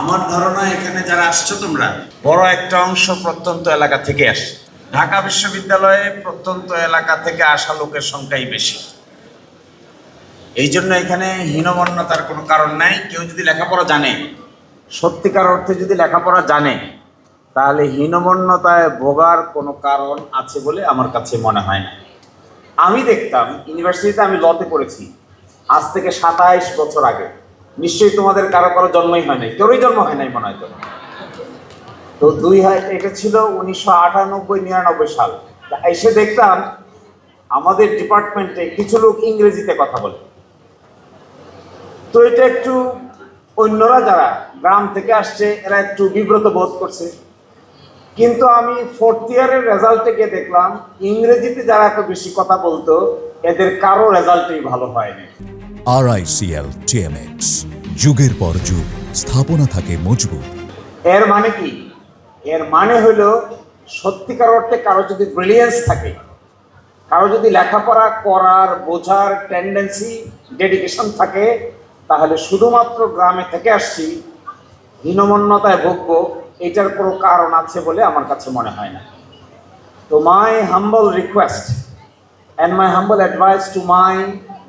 আমার ধারণা এখানে যারা আসছো তোমরা বড় একটা অংশ প্রত্যন্ত এলাকা থেকে আসে। ঢাকা বিশ্ববিদ্যালয়ে প্রত্যন্ত এলাকা থেকে আসা লোকের সংখ্যাই বেশি। এই জন্য এখানে হীনমন্যতার কোনো কারণ নাই। কেউ যদি লেখাপড়া জানে, সত্যিকার অর্থে যদি লেখাপড়া জানে, তাহলে হীনমন্যতায় ভোগার কোনো কারণ আছে বলে আমার কাছে মনে হয় না। আমি দেখতাম ইউনিভার্সিটিতে, আমি লতে পড়েছি আজ থেকে 27 বছর আগে। নিশ্চয়ই তোমাদের কারো কারো জন্মই হয় নাই, কেউই জন্ম হয় নাই মনে হয়। তো এটা ছিল 1998-99 সাল। এসে দেখতাম আমাদের ডিপার্টমেন্টে কিছু লোক ইংরেজিতে কথা বলে। তো এটা একটু অন্যরা যারা গ্রাম থেকে আসছে এরা একটু বিব্রত বোধ করছে। কিন্তু আমি 4th ইয়ারের রেজাল্টে গিয়ে দেখলাম ইংরেজিতে যারা এত বেশি কথা বলতো এদের কারো রেজাল্টই ভালো হয়নি। RICL TMX, যুগের পর যুগ স্থাপনা থাকে মজবুত। এর মানে কি? এর মানে হলো সত্যিকার অর্থে কারো যদি ব্রিলিয়েন্স থাকে, কারো যদি লেখাপড়া করার বোঝার টেন্ডেন্সি, ডেডিকেশন থাকে, তাহলে শুধুমাত্র গ্রামে থেকে আসছি হীনমন্যতায় ভুগবো এটার কোনো কারণ আছে বলে আমার কাছে মনে হয় না। তো my humble request and my humble advice to my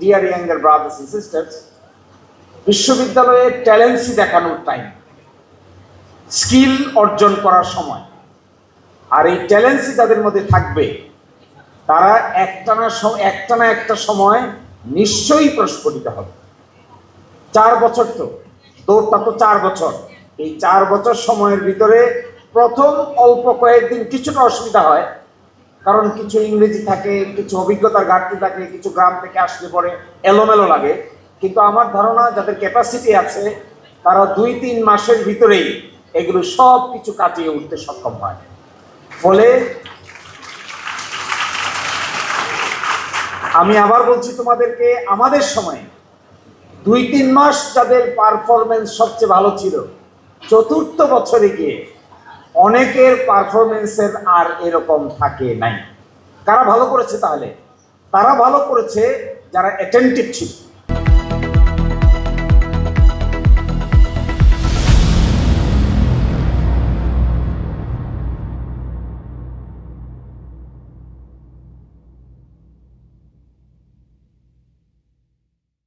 dear younger brothers and sisters, বিশ্ববিদ্যালয়ে ট্যালেন্সি দেখানোর টাইম, স্কিল অর্জন করার সময়। আর এই ট্যালেন্সি যাদের মধ্যে থাকবে তারা একটা না একটা সময় নিশ্চয়ই প্রস্ফুটিত হবে। 4 বছর তো দৌড়টা তো 4 বছর। এই 4 বছর সময়ের ভিতরে প্রথম অল্প কয়েকদিন কিছুটা অসুবিধা হয়, কারণ কিছু ইংরেজি থাকে, কিছু অভিজ্ঞতার ঘাটতি থাকে, কিছু গ্রাম থেকে আসলে পরে এলোমেলো লাগে। কিন্তু আমার ধারণা যাদের ক্যাপাসিটি আছে তারা 2-3 মাসের ভিতরেই এগুলো সব কিছু কাটিয়ে উঠতে সক্ষম হয়। ফলে আমি আবার বলছি তোমাদেরকে, আমাদের সময় 2-3 মাস যাদের পারফরমেন্স সবচেয়ে ভালো ছিল, 4র্থ বছরে গিয়ে অনেকের পারফরমেন্সের আর এরকম থাকে নাই। কারা ভালো করেছে? তাহলে তারা ভালো করেছে যারা অ্যাটেন্টিভ ছিল।